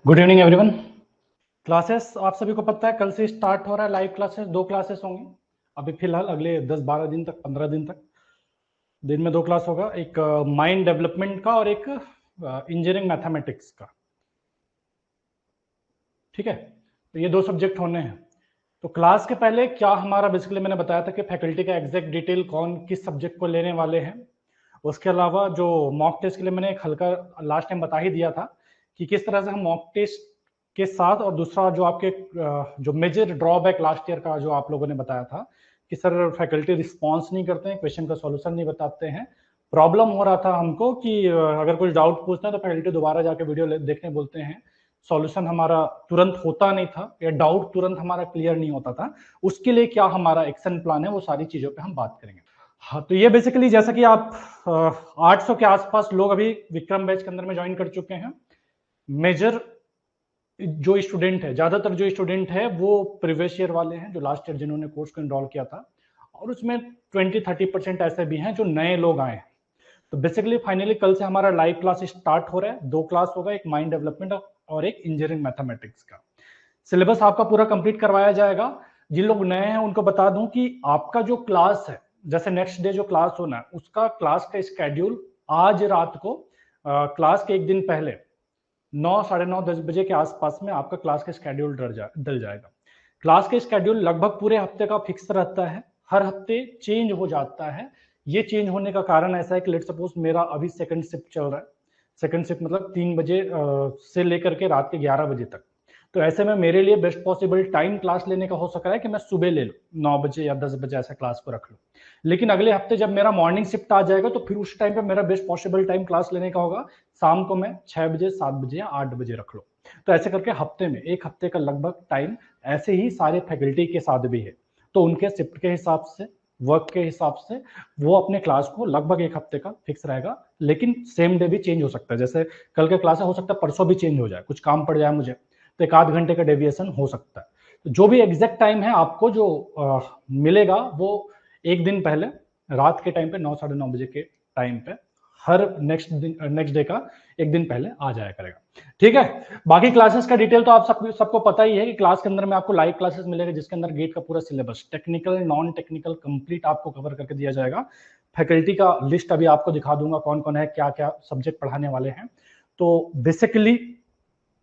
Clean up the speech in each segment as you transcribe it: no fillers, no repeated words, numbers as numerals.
Good evening everyone. Classes आप सभी को पता है कल से स्टार्ट हो रहा है। लाइव क्लासेस 2 क्लासेस होंगी अभी फिलहाल, अगले 10-12 दिन तक, 15 दिन तक दिन में 2 क्लास होगा। एक माइंड डेवलपमेंट का और एक इंजीनियरिंग मैथमेटिक्स का। ठीक है, तो ये 2 सब्जेक्ट होने हैं। तो क्लास के पहले क्या हमारा बेसिकली मैंने बताया था कि फैकल्टी का एग्जैक्ट डिटेल कौन किस सब्जेक्ट को लेने वाले हैं। उसके अलावा जो मॉक टेस्ट के लिए मैंने एक हल्का लास्ट टाइम बता ही दिया था कि किस तरह से हम मॉक टेस्ट के साथ, और दूसरा जो आपके जो मेजर ड्रॉबैक लास्ट ईयर का जो आप लोगों ने बताया था कि सर फैकल्टी रिस्पॉन्स नहीं करते हैं, क्वेश्चन का सॉल्यूशन नहीं बताते हैं। प्रॉब्लम हो रहा था हमको कि अगर कुछ डाउट पूछते हैं तो फैकल्टी दोबारा जाके वीडियो देखने बोलते हैं, सॉल्यूशन हमारा तुरंत होता नहीं था या डाउट तुरंत हमारा क्लियर नहीं होता था। उसके लिए क्या हमारा एक्शन प्लान है, वो सारी चीजों पे हम बात करेंगे। हाँ, तो ये बेसिकली जैसा कि आप 800 के आसपास लोग अभी विक्रम बैच के अंदर में ज्वाइन कर चुके हैं। मेजर जो स्टूडेंट है, ज्यादातर जो स्टूडेंट है वो प्रीवियस ईयर वाले हैं, जो लास्ट ईयर जिन्होंने कोर्स को एनरोल किया था, और उसमें 20-30% ऐसे भी हैं जो नए लोग आए हैं। तो बेसिकली फाइनली कल से हमारा लाइव क्लास स्टार्ट हो रहा है। 2 क्लास होगा, एक माइंड डेवलपमेंट और एक इंजीनियरिंग मैथमेटिक्स का। सिलेबस आपका पूरा कंप्लीट करवाया जाएगा। जिन लोग नए हैं उनको बता दूं कि आपका जो क्लास है, जैसे नेक्स्ट डे जो क्लास होना है उसका क्लास का स्केड्यूल आज रात को क्लास के एक दिन पहले 9, साढ़े 9, 10 बजे के आसपास में आपका क्लास का स्केड्यूल डल जाएगा। क्लास का स्केड्यूल लगभग पूरे हफ्ते का फिक्स रहता है, हर हफ्ते चेंज हो जाता है। ये चेंज होने का कारण ऐसा है कि लेट सपोज मेरा अभी सेकंड शिफ्ट चल रहा है। सेकंड शिफ्ट मतलब 3 बजे से लेकर के रात के 11 बजे तक। तो ऐसे में मेरे लिए बेस्ट पॉसिबल टाइम क्लास लेने का हो सकता है कि मैं सुबह ले लूँ, 9 बजे या 10 बजे ऐसा क्लास को रख लूँ। लेकिन अगले हफ्ते जब मेरा मॉर्निंग शिफ्ट आ जाएगा तो फिर उस टाइम पे मेरा बेस्ट पॉसिबल टाइम क्लास लेने का होगा शाम को मैं 6 बजे, 7 बजे या 8 बजे रख लो। तो ऐसे करके हफ्ते में, एक हफ्ते का लगभग टाइम ऐसे ही सारे फैकल्टी के साथ भी है। तो उनके शिफ्ट के हिसाब से, वर्क के हिसाब से वो अपने क्लास को लगभग एक हफ्ते का फिक्स रहेगा। लेकिन सेम डे भी चेंज हो सकता है, जैसे कल का क्लास है, हो सकता है परसों भी चेंज हो जाए, कुछ काम पड़ जाए मुझे, तो एक आध घंटे का डेविएशन हो सकता है। तो जो भी एग्जैक्ट टाइम है आपको जो मिलेगा वो एक दिन पहले रात के टाइम पे 9, साढ़े 9 बजे के टाइम पे हर नेक्स्ट डे का एक दिन पहले आ जाया करेगा। ठीक है, बाकी क्लासेस का डिटेल तो आप सबको पता ही है कि क्लास के अंदर में आपको लाइव क्लासेस मिलेगा जिसके अंदर गेट का पूरा syllabus, technical non technical complete आपको कवर करके दिया जाएगा। फैकल्टी का लिस्ट अभी आपको दिखा दूंगा कौन कौन है, क्या क्या सब्जेक्ट पढ़ाने वाले हैं। तो बेसिकली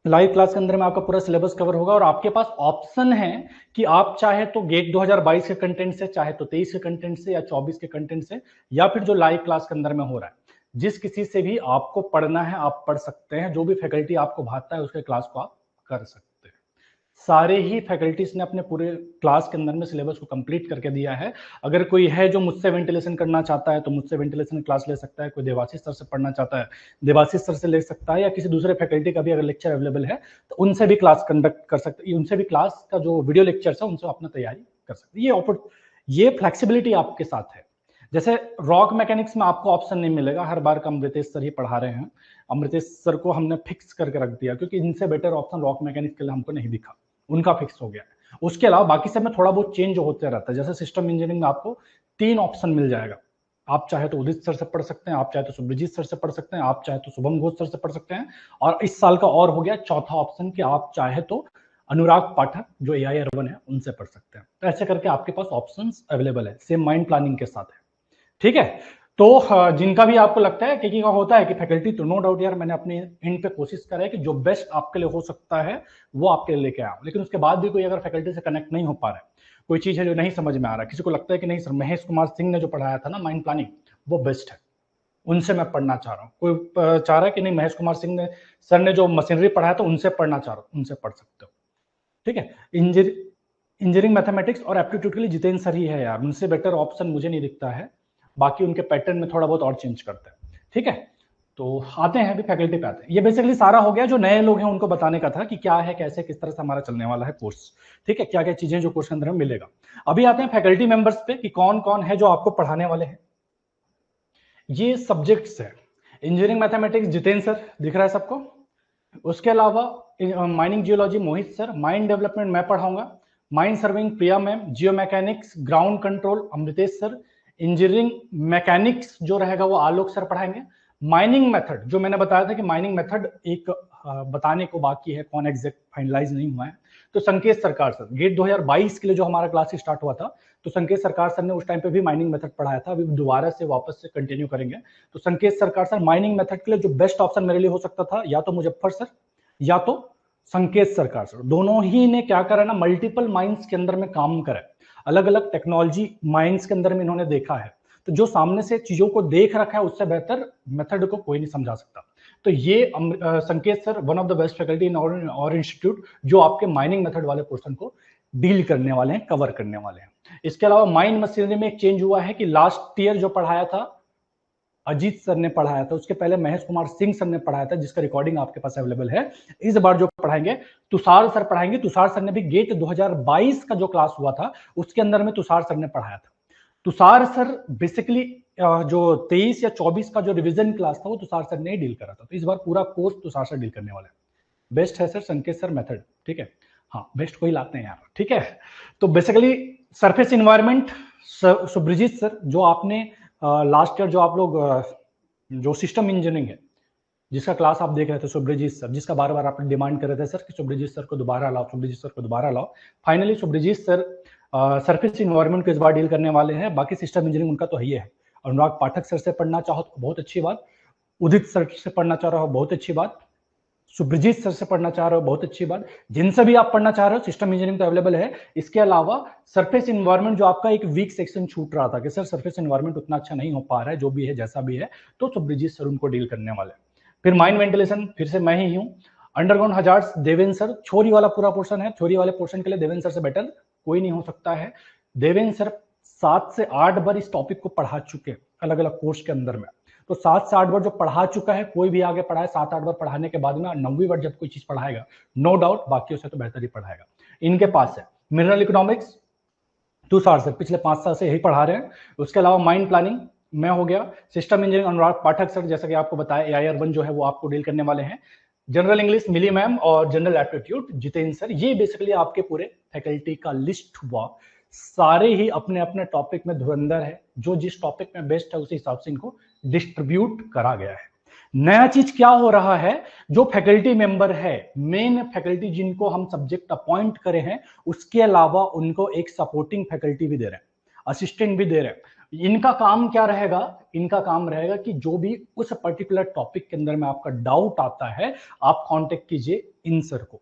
लाइव क्लास के अंदर में आपका पूरा सिलेबस कवर होगा और आपके पास ऑप्शन है कि आप चाहे तो गेट 2022 के कंटेंट से, चाहे तो 23 के कंटेंट से, या 24 के कंटेंट से, या फिर जो लाइव क्लास के अंदर में हो रहा है, जिस किसी से भी आपको पढ़ना है आप पढ़ सकते हैं। जो भी फैकल्टी आपको भाता है उसके क्लास को आप कर सकते हैं। सारे ही फैकल्टीज ने अपने पूरे क्लास के अंदर में सिलेबस को कंप्लीट करके दिया है। अगर कोई है जो मुझसे वेंटिलेशन करना चाहता है तो मुझसे वेंटिलेशन क्लास ले सकता है, कोई देवाशीष सर से पढ़ना चाहता है देवाशीष सर से ले सकता है, या किसी दूसरे फैकल्टी का भी अगर लेक्चर अवेलेबल है तो उनसे भी क्लास कंडक्ट कर सकते हैं, उनसे भी क्लास का जो वीडियो लेक्चर है उनसे अपना तैयारी कर सकते हैं। ये फ्लेक्सिबिलिटी आपके साथ है। जैसे रॉक मैकेनिक्स में आपको ऑप्शन नहीं मिलेगा, हर बार का अमृतेश सर ही पढ़ा रहे हैं, अमृतेश सर को हमने फिक्स करके रख दिया क्योंकि इनसे बेटर ऑप्शन रॉक मैकेनिक्स के लिए हमको नहीं दिखा, उनका फिक्स हो गया। उसके अलावा बाकी सब में थोड़ा बहुत चेंज होते रहता है। जैसे सिस्टम इंजीनियरिंग में आपको 3 ऑप्शन मिल जाएगा, आप चाहे तो उदित सर से पढ़ सकते हैं, आप चाहे तो सुब्रजीत सर से पढ़ सकते हैं, आप चाहे तो शुभम घोष सर से पढ़ सकते हैं, और इस साल का और हो गया चौथा ऑप्शन कि आप चाहे तो अनुराग पाठक जो AI अर्बन है उनसे पढ़ सकते हैं। तो ऐसे करके आपके पास ऑप्शंस अवेलेबल है, सेम माइंड प्लानिंग के साथ है। ठीक है, तो जिनका भी आपको लगता है कि होता है कि फैकल्टी, तो नो डाउट यार मैंने अपने एंड पे कोशिश करा है कि जो बेस्ट आपके लिए हो सकता है वो आपके लिए लेके आऊं। लेकिन उसके बाद भी कोई अगर फैकल्टी से कनेक्ट नहीं हो पा रहा है, कोई चीज है जो नहीं समझ में आ रहा है, किसी को लगता है कि नहीं सर महेश कुमार सिंह ने जो पढ़ाया था ना माइंड प्लानिंग वो बेस्ट है, उनसे मैं पढ़ना चाह रहा हूँ, कोई चाह रहा है कि नहीं महेश कुमार सिंह ने सर ने जो मशीनरी पढ़ाया था उनसे पढ़ना चाह रहा हूँ, उनसे पढ़ सकते हो। ठीक है, इंजीनियरिंग मैथमेटिक्स और एप्टीट्यूड के लिए जितेंद्र सर ही है यार, उनसे बेटर ऑप्शन मुझे नहीं दिखता है। बाकी उनके पैटर्न में थोड़ा बहुत और चेंज करते हैं। ठीक है, तो आते हैं अभी फैकल्टी पे आते हैं। ये बेसिकली सारा हो गया, जो नए लोग हैं उनको बताने का था कि क्या है, कैसे, किस तरह से हमारा चलने वाला है कोर्स। ठीक है, क्या क्या चीजें जो कोर्स के अंदर में मिलेगा। अभी आते हैं फैकल्टी मेंबर्स पे कि कौन कौन है जो आपको पढ़ाने वाले हैं। ये सब्जेक्ट्स है, इंजीनियरिंग मैथमेटिक्स जितेंद्र सर दिख रहा है सबको। उसके अलावा mining geology Mohit sir, mind development मैं पढ़ाऊंगा, mind serving Priya ma'am, geo mechanics ground control Amritesh sir, engineering mechanics जो रहेगा वो आलोक सर पढ़ाएंगे, माइनिंग मेथड जो मैंने बताया था कि माइनिंग मेथड एक बताने को बाकी है, कौन एग्जैक्ट फाइनलाइज नहीं हुआ है। तो संकेत सरकार सर, गेट 2022 के लिए जो हमारा क्लास स्टार्ट हुआ था, तो संकेत सरकार सर ने उस टाइम पे भी माइनिंग मेथड पढ़ाया था, अभी दोबारा से वापस से कंटिन्यू करेंगे। तो संकेत सरकार सर, माइनिंग मेथड के लिए जो बेस्ट ऑप्शन मेरे लिए हो सकता था, या तो मुजफ्फर सर या तो संकेत सरकार सर। दोनों ही ने क्या करा ना, मल्टीपल माइंस के अंदर में काम करा, अलग अलग टेक्नोलॉजी माइंस के अंदर में इन्होंने देखा है। तो जो सामने से चीजों को देख रखा है, उससे बेहतर मेथड को कोई नहीं समझा सकता। तो ये संकेत sir one of the best faculty in और इंस्टीट्यूट, जो आपके माइनिंग मेथड वाले पोर्शन को डील करने वाले हैं, कवर करने वाले हैं। इसके अलावा माइन मशीनरी में एक चेंज हुआ है कि लास्ट ईयर जो पढ़ाया था अजीत सर ने पढ़ाया था, उसके पहले महेश कुमार सिंह सर ने पढ़ाया था, जिसका रिकॉर्डिंग आपके पास अवेलेबल है। इस बार जो पढ़ाएंगे तुषार सर पढ़ाएंगे। तुषार सर ने भी गेट 2022 का जो क्लास हुआ था उसके अंदर में तुषार सर ने पढ़ाया था। तुषार सर बेसिकली जो 23 या 24 का जो रिवीजन क्लास था वो तुषार सर ने डील करा था। तो इस बार पूरा कोर्स तुषार सर डील करने वाले हैं। बेस्ट है सर संकेत सर मेथड, ठीक है। हाँ, बेस्ट कोई लाते हैं यार, ठीक है। तो basically surface environment Subrajit sir, जो आपने लास्ट ईयर जो आप लोग जो सिस्टम इंजीनियरिंग है जिसका क्लास आप देख रहे थे, सुब्रजीत सर, जिसका बार बार आप डिमांड कर रहे थे सर कि सुब्रजीत सर को दोबारा लाओ, सुब्रजीत सर को दोबारा लाओ। Finally Subrajit sir surface environment को इस बार डील करने वाले हैं। बाकी सिस्टम इंजीनियरिंग उनका तो ही है। अनुराग पाठक सर से पढ़ना चाहो तो बहुत अच्छी बात, उदित सर से पढ़ना चाह रहे हो बहुत अच्छी बात, सुब्रजीत सर से पढ़ना चाह रहे हो बहुत अच्छी बात, जिनसे भी आप पढ़ना चाह रहे हो सिस्टम इंजीनियरिंग तो अवेलेबल है। इसके अलावा सरफेस इन्वायरमेंट जो आपका एक वीक सेक्शन छूट रहा था कि सर सरफेस इन्वायरमेंट उतना अच्छा नहीं हो पा रहा है, जो भी है जैसा भी है, तो सुब्रजीत सर उनको डील करने वाले हैं। फिर माइन वेंटिलेशन फिर से मैं ही हूँ। Underground hazards Devendra sir, theory वाला पूरा पोर्शन है। थ्योरी वाले पोर्शन के लिए देवेंद्र सर से बेटर कोई नहीं हो सकता है। देवेंद्र सर 7 से 8 बार इस टॉपिक को पढ़ा चुके अलग अलग कोर्स के अंदर में। तो 7 से 8 बार जो पढ़ा चुका है, कोई भी आगे पढ़ाए 7-8 बार पढ़ाने के बाद में 9वीं बार जब कोई चीज पढ़ाएगा, नो डाउट बाकियों से तो बेहतर ही पढ़ाएगा। इनके पास है मिनरल इकोनॉमिक्स, तुषार सर पिछले 5 साल से यही पढ़ा रहे हैं। उसके अलावा माइंड प्लानिंग मैं हो गया। सिस्टम इंजीनियरिंग अनुराग पाठक सर, जैसा कि आपको बताया AIR1 जो है वो आपको डील करने वाले हैं। जनरल इंग्लिश मिली मैम और जनरल एप्टीट्यूड जितेंद्र सर। ये बेसिकली आपके पूरे फैकल्टी का लिस्ट हुआ। सारे ही अपने अपने टॉपिक में धुरंधर है, जो जिस टॉपिक में बेस्ट है उसी हिसाब से इनको डिस्ट्रीब्यूट करा गया है। नया चीज क्या हो रहा है, जो फैकल्टी मेंबर है, मेन फैकल्टी जिनको हम सब्जेक्ट अपॉइंट करे हैं, उसके अलावा उनको एक सपोर्टिंग फैकल्टी भी दे रहे हैं, असिस्टेंट भी दे रहे हैं। इनका काम क्या रहेगा, इनका काम रहेगा कि जो भी उस पर्टिकुलर टॉपिक के अंदर में आपका डाउट आता है, आप कांटेक्ट कीजिए इन सर को।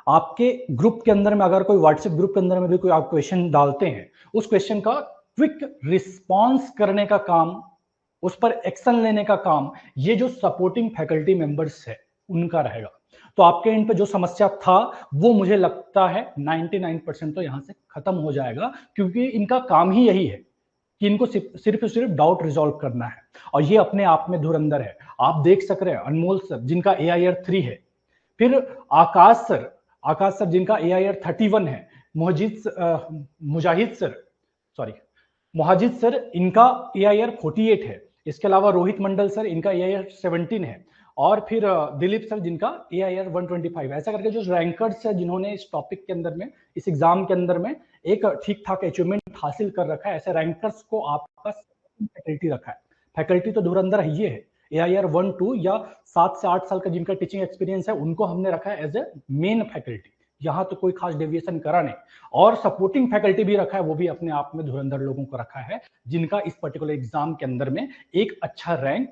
आपके ग्रुप के अंदर में अगर कोई व्हाट्सएप ग्रुप के अंदर में भी कोई आप क्वेश्चन डालते हैं, उस क्वेश्चन का क्विक रिस्पॉन्स करने का काम, उस पर एक्शन लेने का काम, ये जो सपोर्टिंग फैकल्टी मेंबर्स है उनका रहेगा। तो आपके इन पे जो समस्या था वो मुझे लगता है 99% तो यहां से खत्म हो जाएगा, क्योंकि इनका काम ही यही है कि इनको सिर्फ डाउट रिजॉल्व करना है, और ये अपने आप में धुरंधर है। आप देख सक रहे हैं अनमोल सर जिनका AIR3 है, फिर आकाश सर जिनका AIR31 है, मुजाहिद सर इनका AIR48 है। इसके अलावा रोहित मंडल सर इनका AIR17 है, और फिर दिलीप सर जिनका AIR125। ऐसा करके जो रैंकर्स है जिन्होंने इस टॉपिक के अंदर में, इस एग्जाम के अंदर में एक ठीक ठाक अचीवमेंट हासिल कर रखा है, ऐसे रैंकर्स को आपका फैकल्टी रखा है। फैकल्टी तो धुरंधर ही है। AIR1-2 या 7 से 8 साल का जिनका टीचिंग एक्सपीरियंस है उनको हमने रखा है एज ए मेन फैकल्टी। यहां तो कोई खास डेविएशन करा नहीं, और सपोर्टिंग फैकल्टी भी रखा है, वो भी अपने आप में धुरंधर लोगों को रखा है जिनका इस पर्टिकुलर एग्जाम के अंदर में एक अच्छा रैंक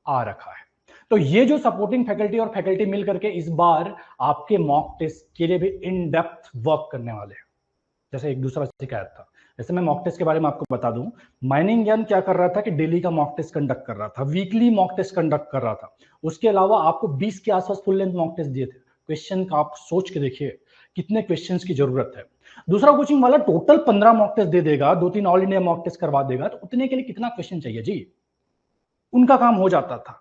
आ रखा है। तो ये जो सपोर्टिंग फैकल्टी और फैकल्टी मिल करके इस बार आपके मॉक टेस्ट के लिए भी इन डेप्थ वर्क करने वाले हैं। जैसे एक दूसरा शिकायत था, जैसे मैं मॉक टेस्ट के बारे में आपको बता दूं, माइनिंग ज्ञान क्या कर रहा था कि डेली का मॉक टेस्ट कंडक्ट कर रहा था, वीकली मॉक टेस्ट कंडक्ट कर रहा था। उसके अलावा आपको 20 के आसपास फुल लेंथ मॉक टेस्ट दिए थे। क्वेश्चन का आप सोच के देखिए कितने क्वेश्चंस की जरूरत है। दूसरा कोचिंग वाला टोटल 15 मॉक टेस्ट दे देगा, 2-3 ऑल इंडिया मॉक टेस्ट करवा देगा, तो उतने के लिए कितना क्वेश्चन चाहिए जी, उनका काम हो जाता था।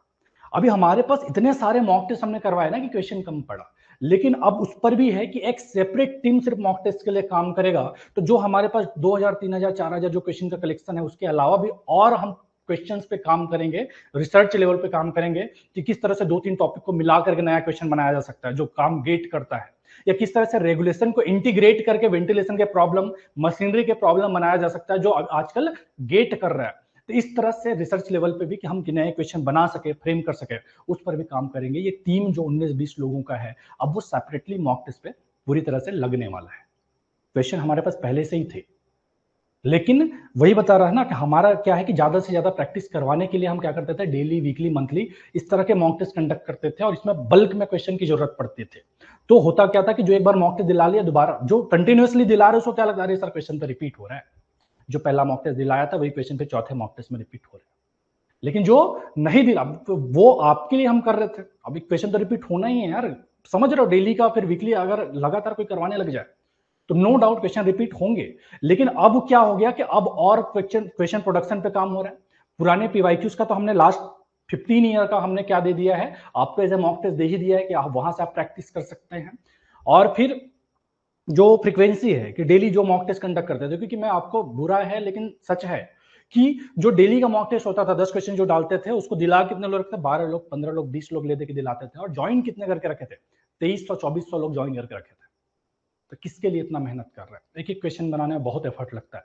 अभी हमारे पास इतने सारे मॉक टेस्ट हमने करवाए ना कि क्वेश्चन कम पड़ा, लेकिन अब उस पर भी है कि एक सेपरेट टीम सिर्फ मॉक टेस्ट के लिए काम करेगा। तो जो हमारे पास 2000, 3000, 4000 जो क्वेश्चन का कलेक्शन है, उसके अलावा भी और हम क्वेश्चंस पे काम करेंगे, रिसर्च लेवल पे काम करेंगे कि किस तरह से 2-3 टॉपिक को मिला करके नया क्वेश्चन बनाया जा सकता है जो काम गेट करता है, या किस तरह से रेगुलेशन को इंटीग्रेट करके वेंटिलेशन के प्रॉब्लम, मशीनरी के प्रॉब्लम बनाया जा सकता है जो आजकल गेट कर रहा है। तो इस तरह से रिसर्च लेवल पे भी कि हम नए क्वेश्चन बना सके, फ्रेम कर सके, उस पर भी काम करेंगे। ये टीम जो 19-20 लोगों का है, अब वो सेपरेटली मॉक टेस्ट पे पूरी तरह से लगने वाला है। क्वेश्चन हमारे पास पहले से ही थे, लेकिन वही बता रहा है ना कि हमारा क्या है कि ज्यादा से ज्यादा प्रैक्टिस करवाने के लिए हम क्या करते थे, डेली, वीकली, मंथली इस तरह के मॉक टेस्ट कंडक्ट करते थे, और इसमें बल्क में क्वेश्चन की जरूरत पड़ती थी। तो होता क्या था कि जो एक बार मॉक टेस्ट दिला लिया, दोबारा जो कंटिन्यूअसली दिला रहे उसको क्या लगता है, सर क्वेश्चन तो रिपीट हो रहा है, जो पहला मॉक टेस्ट दिलाया था वही क्वेश्चन फिर चौथे मॉक टेस्ट में रिपीट हो रहा है। लेकिन जो नहीं दिला, तो वो आपके लिए हम कर रहे थे, अभी क्वेश्चन तो रिपीट होना ही है यार, समझ रहे हो, डेली का फिर वीकली अगर लगातार कोई करवाने लग जाए तो नो डाउट क्वेश्चन रिपीट होंगे। लेकिन अब क्या हो गया कि अब और क्वेश्चन प्रोडक्शन पे काम हो रहा है। पुराने पीवाईक्यूज का तो हमने लास्ट 15 ईयर का हमने क्या दे दिया है आपको, एज ए मॉक टेस्ट दे ही दिया है कि आप वहां से आप प्रैक्टिस कर सकते हैं। और फिर जो फ्रीक्वेंसी है कि डेली जो मॉक टेस्ट कंडक्ट करते थे, क्योंकि मैं आपको बुरा है लेकिन सच है कि जो डेली का मॉक टेस्ट होता था, 10 क्वेश्चन जो डालते थे उसको दिला कितने लोग रखते, 12 लोग, 15 लोग, 20 लोग ले दे के दिलाते थे, और ज्वाइन कितने करके रखे थे, 2300 2400 लोग ज्वाइन करके रखे थे। तो किसके लिए इतना मेहनत कर रहा है, एक एक क्वेश्चन बनाने में बहुत एफर्ट लगता है,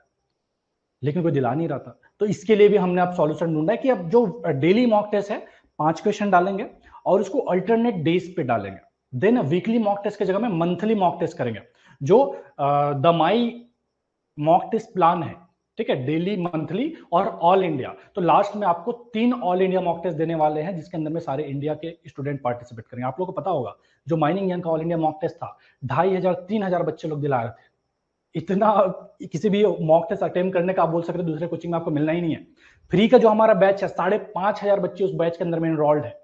लेकिन कोई दिला नहीं रहा था। तो इसके लिए भी हमने अब सॉल्यूशन ढूंढा है कि अब जो डेली मॉक टेस्ट है 5 क्वेश्चन डालेंगे और उसको अल्टरनेट डेज पे डालेंगे, देन वीकली मॉक टेस्ट की जगह में मंथली मॉक टेस्ट करेंगे, जो the my mock test plan है, ठीक है, डेली, मंथली और ऑल इंडिया। तो लास्ट में आपको 3 ऑल इंडिया मॉक टेस्ट देने वाले हैं, जिसके अंदर में सारे इंडिया के स्टूडेंट पार्टिसिपेट करेंगे। आप लोगों को पता होगा जो माइनिंग ज्ञान का ऑल इंडिया मॉक टेस्ट था, 2500-3000 बच्चे लोग दिला रहे थे। इतना किसी भी मॉक टेस्ट अटेम्प्ट करने का आप बोल सकते हैं दूसरे कोचिंग में आपको मिलना ही नहीं है। फ्री का जो हमारा बैच है, 5500 बच्चे उस बैच के अंदर में इनरोल्ड है।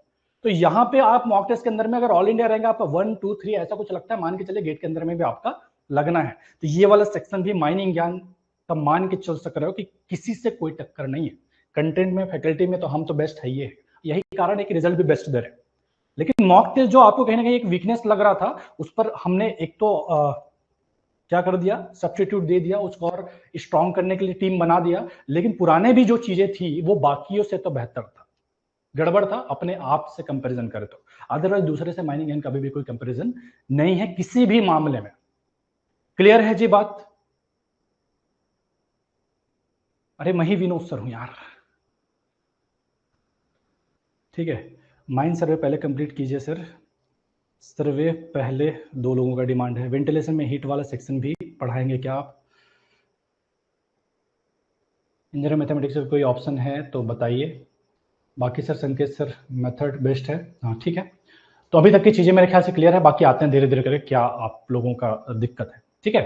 तो यहाँ पे आप मॉक टेस्ट के अंदर में अगर ऑल इंडिया रहेगा, आपका 1 2 3 ऐसा कुछ लगता है, मान के चलिए गेट के अंदर में भी आपका लगना है। तो ये वाला सेक्शन भी माइनिंग ज्ञान का मान के चल सक रहे हो कि किसी से कोई टक्कर नहीं है। कंटेंट में, फैकल्टी में तो हम तो बेस्ट है, ही है, यही कारण है कि रिजल्ट भी बेस्ट दे रहे हैं। लेकिन मॉक टेस्ट जो आपको कहीं ना कहीं एक वीकनेस लग रहा था, उस पर हमने एक तो क्या कर दिया, सब्स्टिट्यूट दे दिया, उसको और स्ट्रॉन्ग करने के लिए टीम बना दिया। लेकिन पुराने भी जो चीजें थी वो बाकियों से तो बेहतर था, गड़बड़ था अपने आप से कंपैरिजन करे तो, अदरवाइज दूसरे से माइनिंग ज्ञान कभी भी कोई कंपैरिजन नहीं है किसी भी मामले में। क्लियर है जी बात? अरे मैं ही विनोद सर हूं यार। ठीक है, माइंड सर्वे पहले कंप्लीट कीजिए सर। सर्वे पहले 2 लोगों का डिमांड है। वेंटिलेशन में हीट वाला सेक्शन भी पढ़ाएंगे क्या आप? इंजीनियर मैथमेटिक्स का कोई ऑप्शन है तो बताइए। बाकी सर संकेत सर मेथड बेस्ट है, हाँ ठीक है। तो अभी तक की चीजें मेरे ख्याल से क्लियर है, बाकी आते हैं धीरे धीरे करके क्या आप लोगों का दिक्कत है। ठीक है,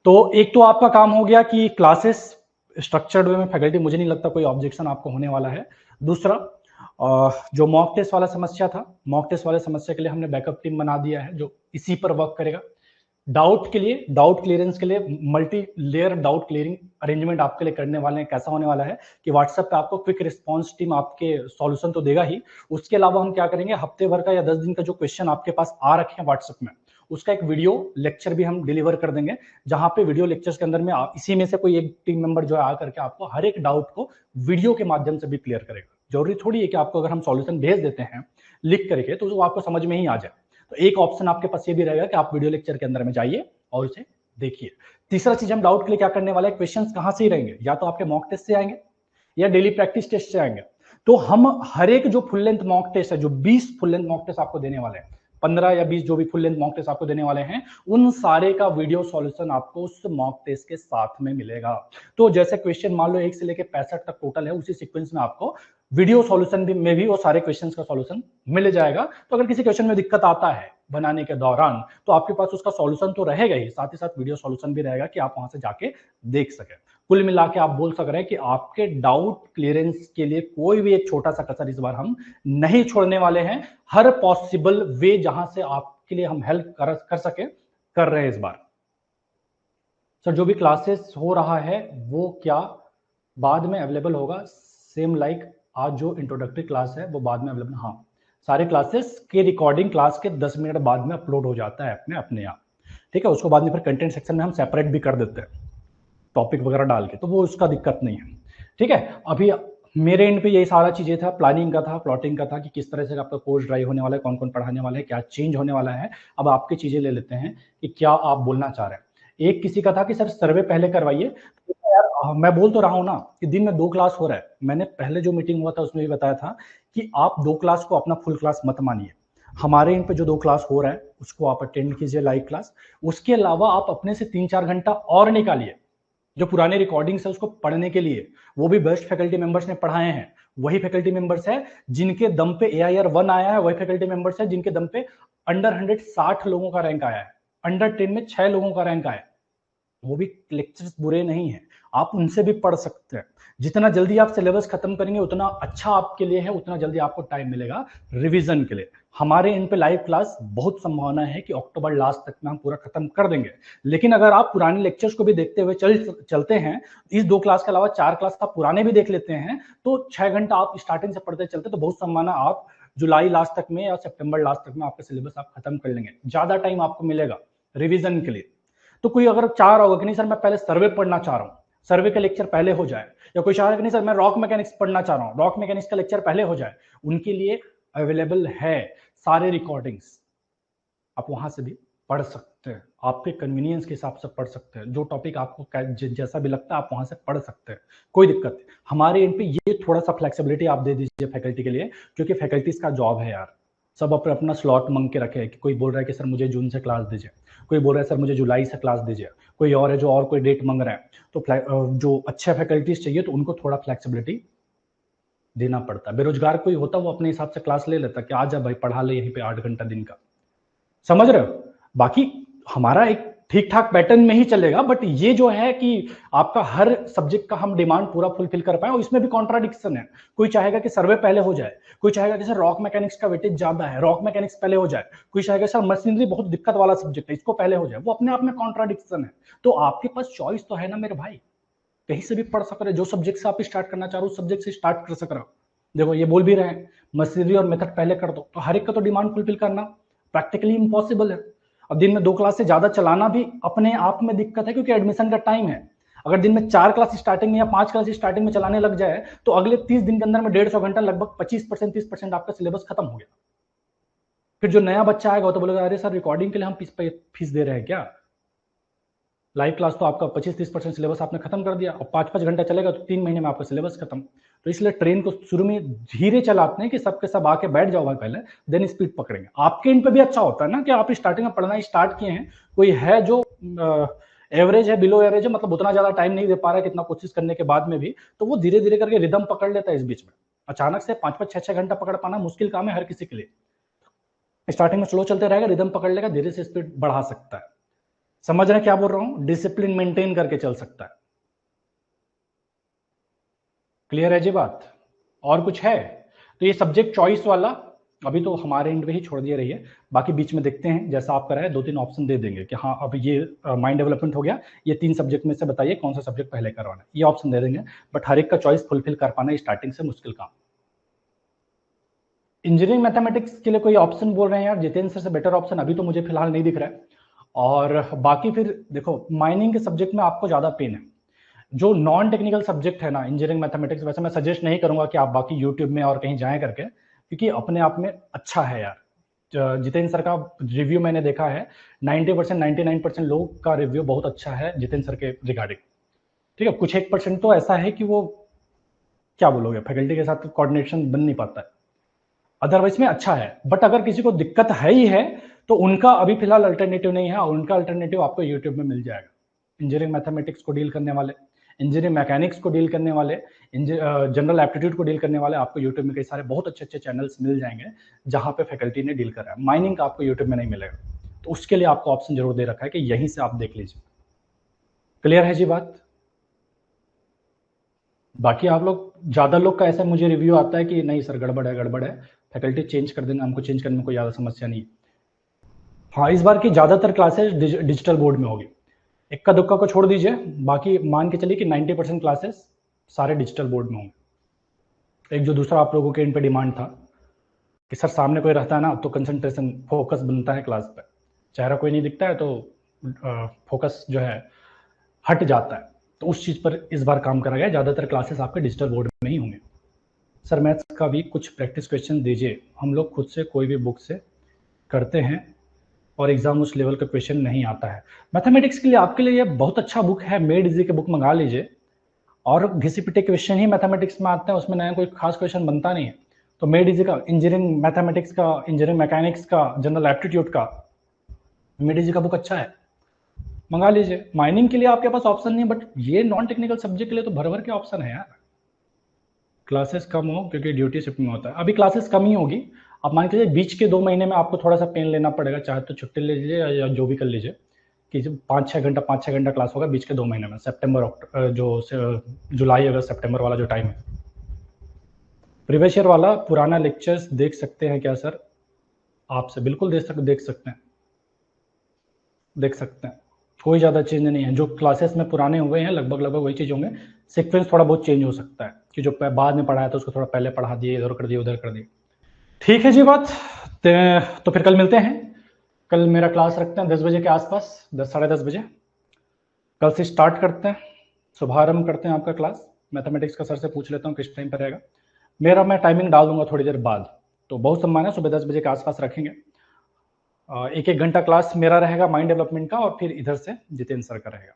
तो एक तो आपका काम हो गया कि क्लासेस स्ट्रक्चर्ड वे में, फैकल्टी मुझे नहीं लगता कोई ऑब्जेक्शन आपको होने वाला है। दूसरा, जो मॉक टेस्ट वाला समस्या था, मॉक टेस्ट वाले समस्या के लिए हमने बैकअप टीम बना दिया है जो इसी पर वर्क करेगा। डाउट के लिए, डाउट क्लियरेंस के लिए multi layer doubt clearing arrangement आपके लिए करने वाले हैं। कैसा होने वाला है कि व्हाट्सएप पे आपको क्विक रिस्पांस टीम आपके सॉल्यूशन तो देगा ही, उसके अलावा हम क्या करेंगे, हफ्ते भर का या 10 दिन का जो क्वेश्चन आपके पास आ रखे हैं व्हाट्सएप में, उसका एक वीडियो लेक्चर भी हम डिलीवर कर देंगे, जहां पे वीडियो लेक्चर्स के अंदर में इसी में से कोई एक टीम मेंबर जो है आकर के आपको हर एक डाउट को वीडियो के माध्यम से भी क्लियर करेगा। जरूरी थोड़ी है कि आपको अगर हम सॉल्यूशन भेज देते हैं लिख करके तो वो आपको समझ में ही आ जाए। तो एक ऑप्शन आपके पास ये भी रहेगा कि आप वीडियो लेक्चर के अंदर में जाइए और उसे देखिए। तीसरा चीज, हम डाउट के लिए क्या करने वाले हैं, क्वेश्चंस कहां से ही रहेंगे, या तो आपके मॉक टेस्ट से आएंगे या डेली प्रैक्टिस टेस्ट से आएंगे। तो हम हर एक जो फुल लेंथ मॉक टेस्ट है, जो 20 फुल लेंथ मॉक टेस्ट आपको देने वाले हैं, 15 या 20 जो भी फुल लेंथ मॉक टेस्ट आपको देने वाले हैं, उन सारे का वीडियो सॉल्यूशन आपको उस मॉक टेस्ट के साथ में मिलेगा। तो जैसे क्वेश्चन मान लो 1 से लेकर 65 तक टोटल है, उसी सीक्वेंस में आपको वीडियो सॉल्यूशन भी में भी वो सारे क्वेश्चंस का सॉल्यूशन मिल जाएगा। तो अगर किसी क्वेश्चन में दिक्कत आता है बनाने के दौरान, तो आपके पास उसका सॉल्यूशन तो रहेगा ही, साथ ही साथ वीडियो सॉल्यूशन भी रहेगा कि आप वहां से जाके देख सकें। कुल मिला के आप बोल सक रहे हैं कि आपके डाउट क्लियरेंस के लिए कोई भी एक छोटा सा कसर इस बार हम नहीं छोड़ने वाले हैं। हर पॉसिबल वे जहां से आपके लिए हम हेल्प कर सके, कर रहे हैं इस बार। सर जो भी क्लासेस हो रहा है वो क्या बाद में अवेलेबल होगा? सेम लाइक आज जो इंट्रोडक्टरी क्लास है वो बाद में अवेलेबल, हाँ, सारे क्लासेस के रिकॉर्डिंग क्लास के 10 मिनट बाद में अपलोड हो जाता है अपने आप। ठीक है, उसको बाद में फिर कंटेंट सेक्शन में हम सेपरेट भी कर देते हैं टॉपिक वगैरह डाल के, तो वो उसका दिक्कत नहीं है। ठीक है, अभी मेरे एंड पे यही सारा चीजें था, प्लानिंग का था, प्लॉटिंग का था कि किस तरह से आपका कोर्स ड्राइव होने वाला है, कौन कौन पढ़ाने वाला है, क्या चेंज होने वाला है। अब आपकी चीजें ले लेते हैं कि क्या आप बोलना चाह रहे हैं। एक किसी का था कि सर सर्वे पहले करवाइए। तो यार मैं बोल तो रहा हूँ ना कि दिन में 2 क्लास हो रहा है। मैंने पहले जो मीटिंग हुआ था उसमें भी बताया था कि आप 2 क्लास को अपना फुल क्लास मत मानिए। हमारे इन पे जो 2 क्लास हो रहा है उसको आप अटेंड कीजिए लाइव क्लास। उसके अलावा आप अपने से 3-4 घंटा और निकालिए जो पुराने रिकॉर्डिंग्स है उसको पढ़ने के लिए। वो भी बेस्ट फैकल्टी मेंबर्स ने पढ़ाए हैं, वही फैकल्टी मेंबर्स है जिनके दम पे AIR 1 आया है, वही फैकल्टी मेंबर्स है जिनके दम पे अंडर 100 60 लोगों का रैंक आया है, अंडर 10 में 6 लोगों का रैंक आया है। वो भी लेक्चर्स बुरे नहीं है, आप उनसे भी पढ़ सकते हैं। जितना जल्दी आप सिलेबस खत्म करेंगे उतना अच्छा आपके लिए है, उतना जल्दी आपको टाइम मिलेगा रिवीजन के लिए। हमारे इन पे लाइव क्लास बहुत संभावना है कि अक्टूबर लास्ट तक में हम पूरा खत्म कर देंगे। लेकिन अगर आप पुराने लेक्चर्स को भी देखते हुए चलते हैं, इस 2 क्लास के अलावा 4 क्लास आप पुराने भी देख लेते हैं, तो 6 घंटा आप स्टार्टिंग से पढ़ते चलते तो बहुत संभावना आप जुलाई लास्ट तक में या सितंबर लास्ट तक में आपका सिलेबस आप खत्म कर लेंगे। ज्यादा टाइम आपको मिलेगा रिवीजन के लिए। तो कोई अगर चाह रहा होगा कि नहीं सर मैं पहले सर्वे पढ़ना चाह रहा हूँ, सर्वे का लेक्चर पहले हो जाए, या कोई चाह रहा है कि नहीं सर मैं रॉक मैकेनिक्स पढ़ना चाह रहा हूँ, रॉक मैकेनिक्स का लेक्चर पहले हो जाए, उनके लिए अवेलेबल है सारे रिकॉर्डिंग्स। आप वहां से भी पढ़ सकते हैं, आपके कन्वीनियंस के हिसाब से पढ़ सकते हैं। जो टॉपिक आपको जैसा भी लगता है आप वहां से पढ़ सकते हैं, कोई दिक्कत नहीं। हमारे इन पे ये थोड़ा सा फ्लेक्सिबिलिटी आप दे दीजिए फैकल्टी के लिए, क्योंकि फैकल्टीज का जॉब है यार। सब अपना अपना स्लॉट मांग के रखे हैं कि कोई बोल रहा है कि सर मुझे जून से क्लास दीजिए, कोई बोल रहा है सर मुझे जुलाई से क्लास दीजिए, कोई और है जो और कोई डेट मांग रहा है। तो जो अच्छे फैकल्टीज चाहिए तो उनको थोड़ा फ्लेक्सिबिलिटी देना पड़ता है। बेरोजगार कोई होता वो अपने हिसाब से क्लास ले लेता कि आ जा भाई पढ़ा ले यहीं पे 8 घंटा दिन का, समझ रहे हो। बाकी हमारा एक ठीक ठाक पैटर्न में ही चलेगा, बट ये जो है कि आपका हर सब्जेक्ट का हम डिमांड पूरा फुलफिल कर पाए, और इसमें भी कॉन्ट्राडिक्शन है। कोई चाहेगा कि सर्वे पहले हो जाए, कोई चाहेगा कि सर रॉक मैकेनिक्स का वेटेज ज्यादा है, रॉक मैकेनिक्स पहले हो जाए, कोई चाहेगा सर मशीनरी बहुत दिक्कत वाला सब्जेक्ट है इसको पहले हो जाए। वो अपने आप में कॉन्ट्राडिक्शन है। तो आपके पास चॉइस तो है ना मेरे भाई, कहीं से भी पढ़ सक रहे, जो सब्जेक्ट से आप स्टार्ट करना चाह रहे हो उस सब्जेक्ट से स्टार्ट कर सक रहे हो। देखो ये बोल भी रहे हैं मशीनरी और मेथड पहले कर दो, तो हर एक का तो डिमांड फुलफिल करना प्रैक्टिकली इम्पॉसिबल है। अब दिन में 2 क्लास से ज्यादा चलाना भी अपने आप में दिक्कत है, क्योंकि एडमिशन का टाइम है। अगर दिन में 4 क्लास स्टार्टिंग में या 5 क्लास स्टार्टिंग में चलाने लग जाए तो अगले 30 दिन के अंदर में 150 घंटा लगभग 25% 30% आपका सिलेबस खत्म हो गया। फिर जो नया बच्चा आएगा तो बोलेगा अरे सर रिकॉर्डिंग के लिए हम फीस दे रहे हैं क्या, लाइव क्लास तो आपका 25-30% सिलेबस आपने खत्म कर दिया, और 5-5 घंटा चलेगा तो 3 महीने में आपका सिलेबस खत्म। तो इसलिए ट्रेन को शुरू में धीरे चलाते हैं कि सबके सब आके बैठ जाओ भाई पहले, देन स्पीड पकड़ेंगे। आपके इन पे भी अच्छा होता है ना कि आप स्टार्टिंग में पढ़ना स्टार्ट किए हैं, कोई है जो एवरेज है, बिलो एवरेज है, मतलब उतना ज्यादा टाइम नहीं दे पा रहा है कितना कोशिश करने के बाद में भी, तो वो धीरे धीरे करके रिदम पकड़ लेता है। इस बीच में अचानक से 5-5 6-6 घंटा पकड़ पाना मुश्किल काम है हर किसी के लिए। स्टार्टिंग में स्लो चलते रहेगा, रिदम पकड़ लेगा, धीरे से स्पीड बढ़ा सकता है। समझ रहे हैं क्या बोल रहा हूं, डिसिप्लिन मेंटेन करके चल सकता है। क्लियर है जी बात, और कुछ है। तो ये सब्जेक्ट चॉइस वाला अभी तो हमारे एंड पे ही छोड़ दिया रही है, बाकी बीच में देखते हैं जैसा आप कराए 2-3 ऑप्शन दे देंगे कि हाँ अब ये माइंड डेवलपमेंट हो गया, ये 3 सब्जेक्ट में से बताइए कौन सा सब्जेक्ट पहले करवाना है, ये ऑप्शन दे देंगे। बट हर एक का चॉइस फुलफिल कर पाना स्टार्टिंग से मुश्किल काम। इंजीनियरिंग मैथमेटिक्स के लिए कोई ऑप्शन बोल रहे हैं यार, जितेंद्र सर से बेटर ऑप्शन अभी तो मुझे फिलहाल नहीं दिख रहा है। और बाकी फिर देखो माइनिंग के सब्जेक्ट में आपको ज्यादा पेन है। जो नॉन टेक्निकल सब्जेक्ट है ना इंजीनियरिंग मैथमेटिक्स, वैसे मैं सजेस्ट नहीं करूंगा कि आप बाकी यूट्यूब में और कहीं जाएं करके, क्योंकि अपने आप में अच्छा है यार। जितेंद्र सर का रिव्यू मैंने देखा है, 90% 99% लोग का रिव्यू बहुत अच्छा है जितेंद्र सर के रिगार्डिंग। ठीक है, कुछ 1% तो ऐसा है कि वो क्या बोलोगे फैकल्टी के साथ कोऑर्डिनेशन बन नहीं पाता है, अदरवाइज में अच्छा है। बट अगर किसी को दिक्कत है ही है तो उनका अभी फिलहाल अल्टरनेटिव नहीं है, और उनका अल्टरनेटिव आपको यूट्यूब में मिल जाएगा। इंजीनियरिंग मैथमेटिक्स को डील करने वाले, इंजीनियरिंग मैकेनिक्स को डील करने वाले, जनरल एप्टीट्यूड को डील करने वाले, आपको यूट्यूब में कई सारे बहुत अच्छे अच्छे चैनल्स मिल जाएंगे जहां पे फैकल्टी ने डील करा है। माइनिंग का आपको यूट्यूब में नहीं मिलेगा, तो उसके लिए आपको ऑप्शन जरूर दे रखा है कि यहीं से आप देख लीजिए। क्लियर है जी बात। बाकी आप लोग ज्यादा लोग का ऐसा मुझे रिव्यू आता है कि नहीं सर गड़बड़ है गड़बड़ है, फैकल्टी चेंज कर देना, हमको चेंज करने में कोई ज्यादा समस्या नहीं है। हाँ इस बार की ज्यादातर क्लासेस डिजिटल बोर्ड में होगी, इक्का दुक्का को छोड़ दीजिए, बाकी मान के चलिए कि 90% क्लासेस सारे डिजिटल बोर्ड में होंगे। एक जो दूसरा आप लोगों के इन पे डिमांड था कि सर सामने कोई रहता है ना तो कंसंट्रेशन फोकस बनता है क्लास पे, चेहरा कोई नहीं दिखता है तो फोकस जो है हट जाता है, तो उस चीज पर इस बार काम करा गया। ज्यादातर क्लासेस आपके डिजिटल बोर्ड में ही होंगे। सर मैथ्स का भी कुछ प्रैक्टिस क्वेश्चन दीजिए, हम लोग खुद से कोई भी बुक से करते हैं और एग्जाम उस लेवल का क्वेश्चन नहीं आता है। मैथमेटिक्स के लिए आपके लिए ये बहुत अच्छा बुक है, मेड इजी के बुक मंगा लीजिए, और घिसे पिटे क्वेश्चन ही मैथमेटिक्स में आते हैं, उसमें नया कोई खास क्वेश्चन बनता नहीं है। तो मेड इजी का, इंजीनियरिंग मैथमेटिक्स का, इंजीनियरिंग मैकेनिक्स का, जनरल एप्टीट्यूड का, मेड इजी का बुक अच्छा है, मंगा लीजिए। माइनिंग के लिए आपके पास ऑप्शन नहीं है, बट ये नॉन टेक्निकल सब्जेक्ट के लिए तो भर भर के ऑप्शन है यार। क्लासेस कम हो क्योंकि ड्यूटी शिफ्ट में होता है, अभी क्लासेस कम ही होगी। आप मान के चलिए बीच के 2 महीने में आपको थोड़ा सा पेन लेना पड़ेगा, चाहे तो छुट्टी ले लीजिए या जो भी कर लीजिए, कि जब 5-6 घंटा क्लास होगा बीच के 2 महीने में, सितंबर जुलाई अगस्त सितंबर वाला जो टाइम है। प्रीवियस ईयर वाला पुराना लेक्चर्स देख सकते हैं क्या सर? आपसे बिल्कुल देख सकते हैं, देख सकते हैं, कोई ज़्यादा चेंज नहीं है। जो क्लासेस में पुराने हुए हैं लगभग वही चीज़ होंगे, सीक्वेंस थोड़ा बहुत चेंज हो सकता है कि जो बाद में पढ़ाया था उसको थोड़ा पहले पढ़ा दिए, इधर कर दिए उधर कर दिए। ठीक है जी बात। तो फिर कल मिलते हैं। कल मेरा क्लास रखते हैं 10 बजे के आसपास, 10 साढ़े 10 बजे। कल से स्टार्ट करते हैं, शुभारंभ करते हैं आपका क्लास। मैथमेटिक्स का सर से पूछ लेता हूँ किस टाइम पर रहेगा। मैं टाइमिंग डाल दूंगा थोड़ी देर बाद, तो बहुत संभावना है सुबह 10 बजे के आसपास रखेंगे। 1-1 घंटा क्लास मेरा रहेगा माइंड डेवलपमेंट का, और फिर इधर से जितेंद्र सर का रहेगा।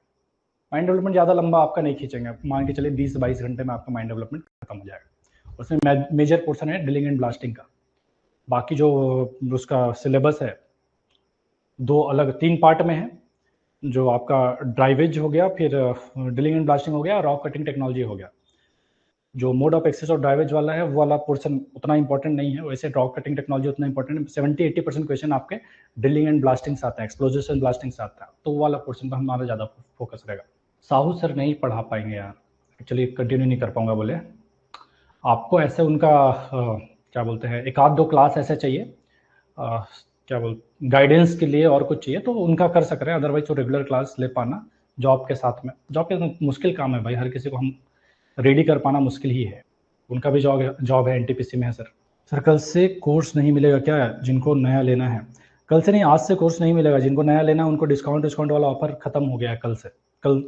माइंड डेवलपमेंट ज़्यादा लंबा आपका नहीं खींचेंगे, मान के चलिए 20-22 घंटे में आपका माइंड डेवलपमेंट खत्म हो जाएगा। उसमें मेजर पोर्शन है ड्रिलिंग एंड ब्लास्टिंग का। बाकी जो उसका सिलेबस है 3 पार्ट में है, जो आपका ड्राइवेज हो गया, फिर ड्रिलिंग एंड ब्लास्टिंग हो गया, रॉक कटिंग टेक्नोलॉजी हो गया। जो मोड ऑफ एक्सेस और ड्राइवेज वाला है वो वाला पोर्शन उतना इंपॉर्टेंट नहीं है, वैसे रॉक कटिंग टेक्नोलॉजी उतना इंपॉर्टेंट है। 70-80% क्वेश्चन आपके ड्रिलिंग एंड ब्लास्टिंग से आता है, एक्सप्लोजिव्स एंड ब्लास्टिंग से आता है, तो वो वाला पोर्शन पर हमारा ज़्यादा फोकस रहेगा। साहू सर नहीं पढ़ा पाएंगे यार, एक्चुअली कंटिन्यू नहीं कर पाऊंगा बोले। आपको ऐसे उनका क्या बोलते हैं, 1-2 क्लास ऐसे चाहिए, क्या बोल गाइडेंस के लिए और कुछ चाहिए तो उनका कर सक रहे हैं, अदरवाइज तो रेगुलर क्लास ले पाना जॉब के साथ में। जॉब के मुश्किल काम है भाई, हर किसी को हम रेडी कर पाना मुश्किल ही है। उनका भी जॉब है, एनटीपीसी में है सर। सर कल से कोर्स नहीं मिलेगा क्या जिनको नया लेना है? कल से नहीं, आज से कोर्स नहीं मिलेगा। जिनको नया लेना है उनको डिस्काउंट वाला ऑफर खत्म हो गया है कल से। कल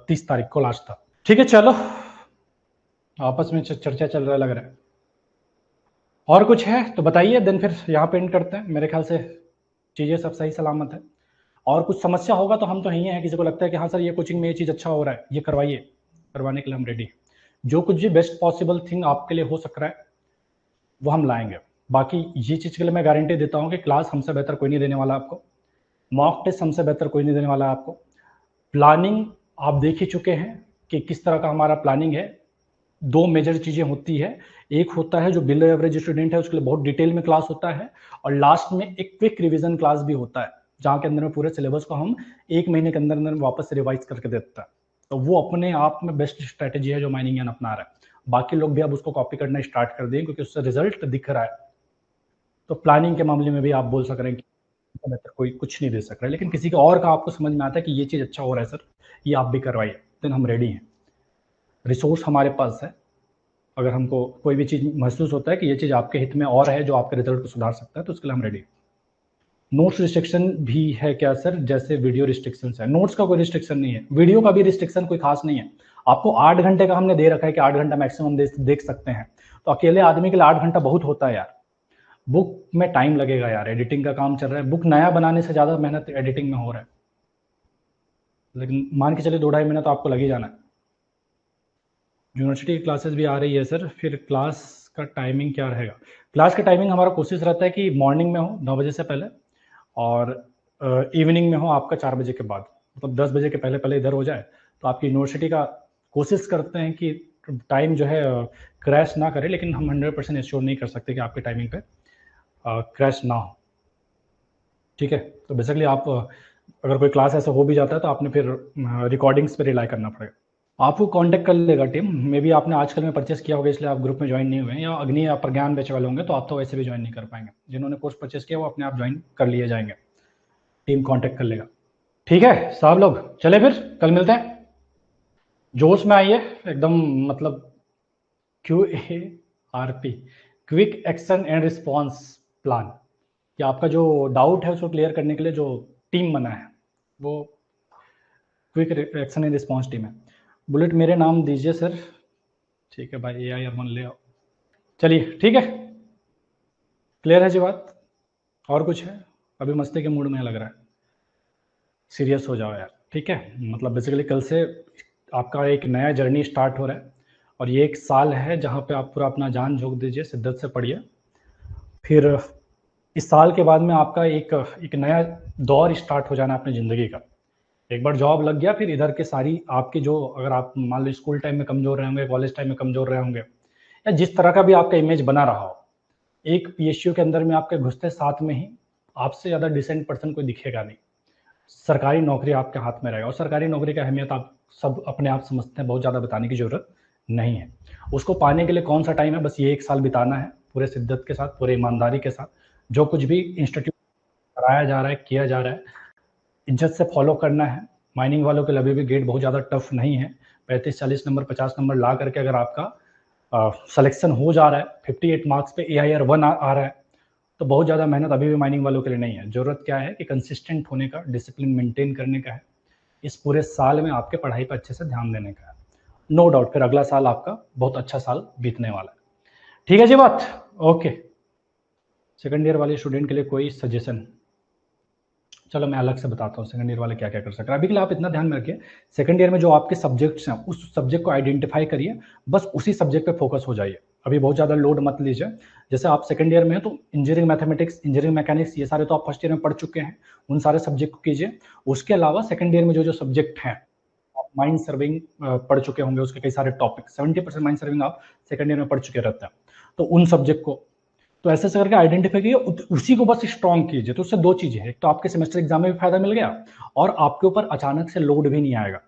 30 तारीख को लास्ट था। ठीक है चलो, आपस में चर्चा चल रहा है लग रहा है। और कुछ है तो बताइए, देन फिर यहाँ पे एंड करते हैं। मेरे ख्याल से चीज़ें सब सही सलामत है। और कुछ समस्या होगा तो हम तो यही हैं, किसी को लगता है कि हाँ सर ये कोचिंग में ये चीज़ अच्छा हो रहा है, ये करवाइए, करवाने के लिए हम रेडी हैं। जो कुछ भी बेस्ट पॉसिबल थिंग आपके लिए हो सक रहा है वो हम लाएंगे। बाकी ये चीज़ के लिए मैं गारंटी देता हूँ कि क्लास हमसे बेहतर कोई नहीं देने वाला आपको, मॉक टेस्ट हमसे बेहतर कोई नहीं देने वाला आपको। प्लानिंग आप देख ही चुके हैं कि किस तरह का हमारा प्लानिंग है। 2 मेजर चीज़ें होती है, एक होता है जो बिलो एवरेज स्टूडेंट है उसके लिए बहुत डिटेल में क्लास होता है, और लास्ट में एक क्विक रिवीजन क्लास भी होता है जहाँ के अंदर में पूरे सिलेबस को हम 1 महीने के अंदर अंदर वापस से रिवाइज करके देता है। तो वो अपने आप में बेस्ट स्ट्रैटेजी है जो माइनिंग अपना रहा है। बाकी लोग भी अब उसको कॉपी करना स्टार्ट कर दिए क्योंकि उससे रिजल्ट दिख रहा है। तो प्लानिंग के मामले में भी आप बोल सक रहे हैं कि बेहतर कोई कुछ नहीं दे सक रहा है, लेकिन किसी का और का आपको समझ में आता है कि ये चीज़ अच्छा हो रहा है सर, ये आप भी करवाइए, देन हम रेडी हैं। रिसोर्स हमारे पास है। अगर हमको कोई भी चीज़ महसूस होता है कि ये चीज़ आपके हित में और है जो आपके रिजल्ट को सुधार सकता है तो उसके लिए हम रेडी। नोट्स रिस्ट्रिक्शन भी है क्या सर, जैसे वीडियो रिस्ट्रिक्शन है? नोट्स का कोई रिस्ट्रिक्शन नहीं है, वीडियो का भी रिस्ट्रिक्शन कोई खास नहीं है। आपको 8 घंटे का हमने दे रखा है कि 8 घंटा मैक्सिमम देख सकते हैं, तो अकेले आदमी के लिए 8 घंटा बहुत होता है यार। बुक में टाइम लगेगा यार, एडिटिंग का काम चल रहा है, बुक नया बनाने से ज़्यादा मेहनत एडिटिंग में हो रहा है, लेकिन मान के चलिए 2-2.5 महीना तो आपको लग ही जाना है। यूनिवर्सिटी की क्लासेस भी आ रही है सर, फिर क्लास का टाइमिंग क्या रहेगा? क्लास का टाइमिंग हमारा कोशिश रहता है कि मॉर्निंग में हो 9 बजे से पहले, और इवनिंग में हो आपका 4 बजे के बाद, मतलब 10 बजे के पहले पहले इधर हो जाए तो आपकी यूनिवर्सिटी का कोशिश करते हैं कि टाइम जो है क्रैश ना करे, लेकिन हम 100% एश्योर नहीं कर सकते कि आपके टाइमिंग पे क्रैश ना हो। ठीक है, तो बेसिकली आप अगर कोई क्लास ऐसा हो भी जाता है तो आपने फिर रिकॉर्डिंग्स पे रिलाई करना पड़ेगा। आपको कांटेक्ट कर लेगा टीम, मे बी आपने आजकल में परचेस किया होगा इसलिए आप ग्रुप में ज्वाइन नहीं हुए हैं, या अग्नि या प्रज्ञान बैच वाले होंगे तो आप तो वैसे भी ज्वाइन नहीं कर पाएंगे। जिन्होंने कोर्स परचेस किया वो अपने आप ज्वाइन कर लिए जाएंगे, टीम कांटेक्ट कर लेगा। ठीक है साहब लोग, चले फिर कल मिलते हैं। जोश में आइए एकदम, मतलब QARP, quick action and response plan, कि आपका जो डाउट है उसको क्लियर करने के लिए जो टीम बना है वो quick action and response team है। बुलेट मेरे नाम दीजिए सर। ठीक है भाई, AI अरमान ले आओ। चलिए ठीक है, क्लियर है जी बात? और कुछ है? अभी मस्ती के मूड में लग रहा है, सीरियस हो जाओ यार, ठीक है। मतलब बेसिकली कल से आपका एक नया जर्नी स्टार्ट हो रहा है और ये एक साल है जहाँ पे आप पूरा अपना जान झोंक दीजिए, शिद्दत से पढ़िए। फिर इस साल के बाद में आपका एक नया दौर स्टार्ट हो जाना अपनी ज़िंदगी का। एक बार जॉब लग गया, फिर इधर के सारी आपकी जो, अगर आप मान लो स्कूल टाइम में कमज़ोर रहे होंगे, कॉलेज टाइम में कमज़ोर रहे होंगे, या जिस तरह का भी आपका इमेज बना रहा हो, एक पीएसयू के अंदर में आपके घुसते साथ में ही आपसे ज़्यादा डिसेंट पर्सन कोई दिखेगा नहीं। सरकारी नौकरी आपके हाथ में रहेगा, और सरकारी नौकरी की अहमियत आप सब अपने आप समझते हैं, बहुत ज़्यादा बताने की ज़रूरत नहीं है। उसको पाने के लिए कौन सा टाइम है, बस ये एक साल बिताना है पूरे शिद्दत के साथ, पूरे ईमानदारी के साथ। जो कुछ भी इंस्टीट्यूट कराया जा रहा है, किया जा रहा है, इज्जत से फॉलो करना है। माइनिंग वालों के लिए अभी भी गेट बहुत ज़्यादा टफ नहीं है। 35-40 नंबर 50 नंबर ला करके अगर आपका सिलेक्शन हो जा रहा है, 58 मार्क्स पे AIR 1 आ रहा है, तो बहुत ज़्यादा मेहनत अभी भी माइनिंग वालों के लिए नहीं है। ज़रूरत क्या है कि कंसिस्टेंट होने का, डिसिप्लिन मेंटेन करने का है। इस पूरे साल में आपके पढ़ाई पर अच्छे से ध्यान देने का है। नो डाउट फिर अगला साल आपका बहुत अच्छा साल बीतने वाला है। ठीक है जी बात, ओके। सेकंड ईयर वाले स्टूडेंट के लिए कोई सजेशन? चलो मैं अलग से बताता हूँ सेकंड ईयर वाले क्या क्या कर सकते हैं। अभी के लिए आप इतना ध्यान में रखिए, सेकंड ईयर में जो आपके सब्जेक्ट्स हैं उस सब्जेक्ट को आइडेंटिफाई करिए, बस उसी सब्जेक्ट पे फोकस हो जाइए। अभी बहुत ज़्यादा लोड मत लीजिए। जैसे आप सेकंड ईयर में हैं तो इंजीनियरिंग मैथमेटिक्स, इंजीनियरिंग मैकेनिक्स, ये सारे तो आप फर्स्ट ईयर में पढ़ चुके हैं, उन सारे सब्जेक्ट को कीजिए। उसके अलावा सेकंड ईयर में जो जो सब्जेक्ट हैं, आप माइंड सर्विंग पढ़ चुके होंगे, उसके कई सारे टॉपिक, 70% माइंड सर्विंग आप सेकंड ईयर में पढ़ चुके रहते हैं, तो उन सब्जेक्ट को तो ऐसे करके आइडेंटिफाई कीजिए, उसी को बस स्ट्रॉन्ग कीजिए। तो उससे दो चीजें हैं, एक तो आपके सेमेस्टर एग्जाम में भी फायदा मिल गया और आपके ऊपर अचानक से लोड भी नहीं आएगा,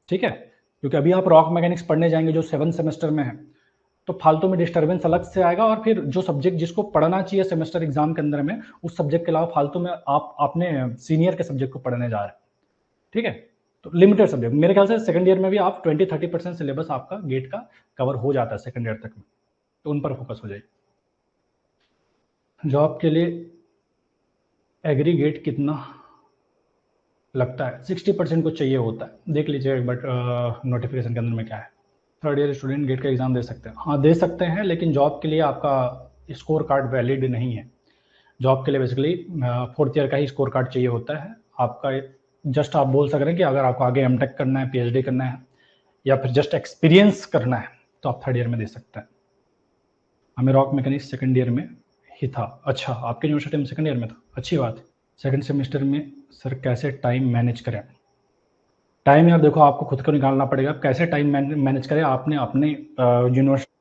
ठीक है। क्योंकि अभी आप रॉक मैकेनिक्स पढ़ने जाएंगे जो 7 सेमेस्टर में है, तो फालतू में डिस्टर्बेंस अलग से आएगा, और फिर जो सब्जेक्ट जिसको पढ़ना चाहिए सेमेस्टर एग्जाम के अंदर में, उस सब्जेक्ट के अलावा फालतू में आप अपने सीनियर के सब्जेक्ट को पढ़ने जा रहे हैं, ठीक है। तो लिमिटेड सब्जेक्ट, मेरे ख्याल से सेकंड ईयर में भी आप 20-30% सिलेबस आपका गेट का कवर हो जाता है सेकंड ईयर तक में, तो उन पर फोकस हो जाए। जॉब के लिए एग्रीगेट कितना लगता है? 60% को चाहिए होता है, देख लीजिए एक बार नोटिफिकेशन के अंदर में क्या है। थर्ड ईयर स्टूडेंट गेट का एग्जाम दे सकते हैं? हाँ दे सकते हैं, लेकिन जॉब के लिए आपका स्कोर कार्ड वैलिड नहीं है। जॉब के लिए बेसिकली फोर्थ ईयर का ही स्कोर कार्ड चाहिए होता है आपका। जस्ट आप बोल सक रहे हैं कि अगर आपको आगे एमटेक करना है, PhD करना है, या फिर जस्ट एक्सपीरियंस करना है, तो आप थर्ड ईयर में दे सकते हैं। हमें रॉक मैकेनिक्स सेकंड ईयर में ही था। अच्छा, आपके यूनिवर्सिटी में सेकंड ईयर में था, अच्छी बात है। सेकंड सेमेस्टर में सर कैसे टाइम मैनेज करें? टाइम यार देखो, आपको खुद को निकालना पड़ेगा, कैसे टाइम मैनेज करें आपने अपने यूनिवर्सिटी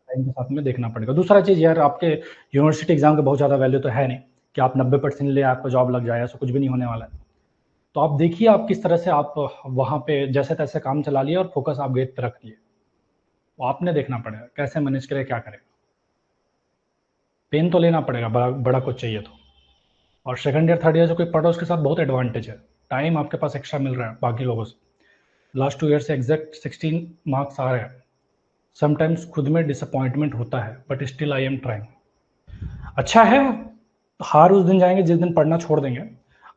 टाइम के साथ में देखना पड़ेगा। दूसरा चीज़ यार, आपके यूनिवर्सिटी एग्जाम का बहुत ज़्यादा वैल्यू तो है नहीं कि आप 90% ले आपको जॉब लग जाए, ऐसा कुछ भी नहीं होने वाला है। तो आप देखिए आप किस तरह से आप वहाँ पे जैसे तैसे काम चला लिए और फोकस आप गेट पे रख लिए, तो आपने देखना पड़ेगा कैसे मैनेज करें, क्या करें। पेन तो लेना पड़ेगा, बड़ा कुछ चाहिए तो। और सेकंड ईयर थर्ड ईयर से कोई पढ़ो, उसके साथ बहुत एडवांटेज है, टाइम आपके पास एक्स्ट्रा मिल रहा है बाकी लोगों से। लास्ट 2 ईयर से एग्जैक्ट 16 मार्क्स आ रहे हैं। समटाइम्स खुद में डिसअपॉइंटमेंट होता है, but still I am trying. अच्छा है, हार उस दिन जाएंगे जिस दिन पढ़ना छोड़ देंगे।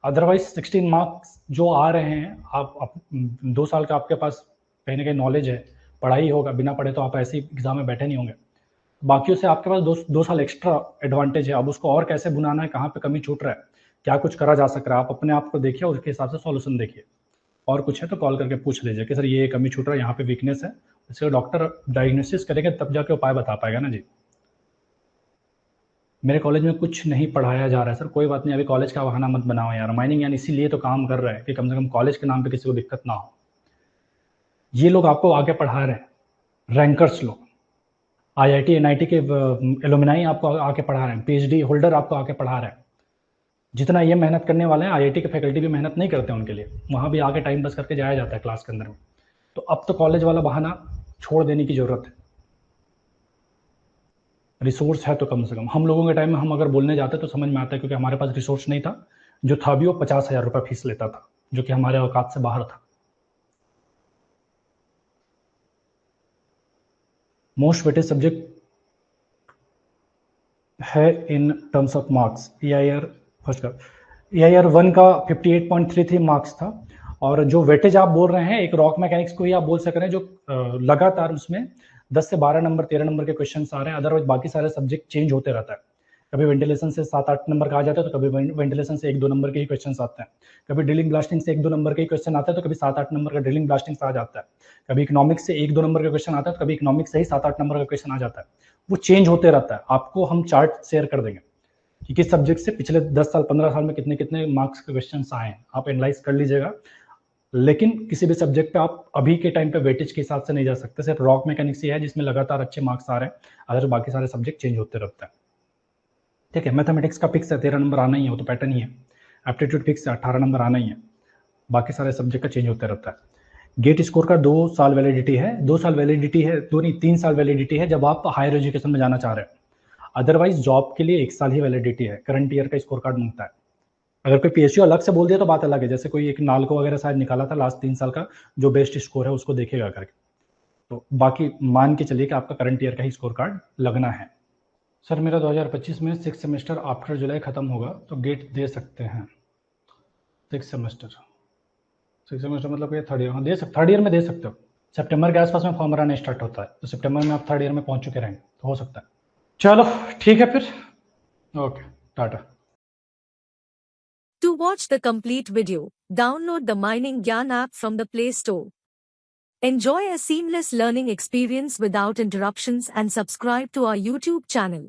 अदरवाइज 16 मार्क्स जो आ रहे हैं, आप 2 साल का आपके पास कहीं ना कहीं नॉलेज है, पढ़ाई होगा, बिना पढ़े तो आप ऐसे ही एग्जाम में बैठे नहीं होंगे। बाकियों से आपके पास दो साल एक्स्ट्रा एडवांटेज है। अब उसको और कैसे बुनाना है, कहाँ पे कमी छूट रहा है, क्या कुछ करा जा सक रहा है, आप अपने आप को देखिए, उसके हिसाब से सॉल्यूशन देखिए। और कुछ है तो कॉल करके पूछ लीजिए कि सर ये कमी छूट रहा है, यहाँ पे वीकनेस है। इसका डॉक्टर डायग्नोसिस करेंगे तब जाके उपाय बता पाएगा ना जी। मेरे कॉलेज में कुछ नहीं पढ़ाया जा रहा है सर। कोई बात नहीं, अभी कॉलेज का बहाना मत बनाओ यार। माइनिंग यानी इसीलिए तो काम कर रहा है कि कम से कम कॉलेज के नाम पे किसी को दिक्कत ना हो। ये लोग आपको आगे पढ़ा रहे हैं, रैंकर्स लोग, IIT NIT के एलुमनाई आपको आके पढ़ा रहे हैं, PhD होल्डर आपको आके पढ़ा रहे हैं। जितना ये मेहनत करने वाले हैं, IIT के फैकल्टी भी मेहनत नहीं करते हैं उनके लिए, वहाँ भी आके टाइम पास करके जाया जाता है क्लास के अंदर में। तो अब तो कॉलेज वाला बहाना छोड़ देने की जरूरत है। रिसोर्स है तो कम से कम, हम लोगों के टाइम में हम अगर बोलने जाते तो समझ में आता है, क्योंकि हमारे पास रिसोर्स नहीं था। जो था भी वो 50,000 रुपये फीस लेता था, जो कि हमारे औकात से बाहर था। मोस्ट वेटेड सब्जेक्ट है in terms of marks? EIR first का EIR 1 का 58.33 मार्क्स था। और जो वेटेज आप बोल रहे हैं, एक रॉक मैकेनिक्स को ही आप बोल सक रहे हैं, जो लगातार उसमें 10 से 12 नंबर 13 नंबर के क्वेश्चन आ रहे हैं। अदरवाइज बाकी सारे सब्जेक्ट चेंज होते रहता है। कभी वेंटिलेशन से 7-8 नंबर का आ जाता है, तो कभी वेंटिलेशन से 1-2 नंबर के ही क्वेश्चन आते हैं, कभी ड्रिलिंग ब्लास्टिंग से 1-2 नंबर के ही क्वेश्चन आते हैं, तो कभी 7-8 नंबर का ड्रिलिंग ब्लास्टिंग से आ जाता है, कभी इकोनॉमिक्स से 1-2 नंबर का क्वेश्चन आता है, तो कभी इकोनॉमिक्स से ही 7-8 नंबर का क्वेश्चन आ जाता है। वो चेंज होते रहता है। आपको हम चार्ट शेयर कर देंगे कि किस सब्जेक्ट से पिछले 10 साल 15 साल में कितने कितने मार्क्स के क्वेश्चन आए हैं, आप एनालाइज कर लीजिएगा। लेकिन किसी भी सब्जेक्ट पे आप अभी के टाइम पे वेटेज के हिसाब से नहीं जा सकते। सिर्फ रॉक मैकेनिक्स ही है जिसमें लगातार अच्छे मार्क्स आ रहे हैं, अदर बाकी सारे सब्जेक्ट चेंज होते रहते हैं। ठीक है, मैथमेटिक्स का फिक्स है, 13 नंबर आना ही है, वो तो पैटर्न ही है। एप्टीट्यूड फिक्स है, 18 नंबर आना ही है, बाकी सारे सब्जेक्ट का चेंज होते रहता है। गेट स्कोर का 2 साल वैलिडिटी है, 2 साल वैलिडिटी है, 2 नहीं 3 साल वैलिडिटी है जब आप हायर एजुकेशन में जाना चाह रहे हैं। अदरवाइज जॉब के लिए 1 साल ही वैलिडिटी है, करंट ईयर का स्कोर कार्ड मांगता है। अगर कोई पीएसयू अलग से बोल दिया तो बात अलग है, जैसे कोई एक नालको वगैरह शायद निकाला था लास्ट 3 साल का, जो बेस्ट स्कोर है उसको देखेगा करके। तो बाकी मान के चलिए कि आपका करंट ईयर का ही स्कोर कार्ड लगना है। सर मेरा 2025 में 6 सेमेस्टर आफ्टर जुलाई खत्म होगा, तो गेट दे सकते हैं। 6 सेमेस्टर मतलब ये थर्ड ईयर, हाँ दे सकते, थर्ड ईयर में दे सकते हो। सितंबर के आसपास में फॉर्म भराना स्टार्ट होता है, तो सितंबर में आप थर्ड ईयर में पहुंच चुके रहेंगे, तो हो सकता है। चलो ठीक है फिर, okay Tata. To watch the complete video, download the Mining Gyan app from the Play Store. Enjoy a seamless learning experience without interruptions and subscribe to our YouTube channel.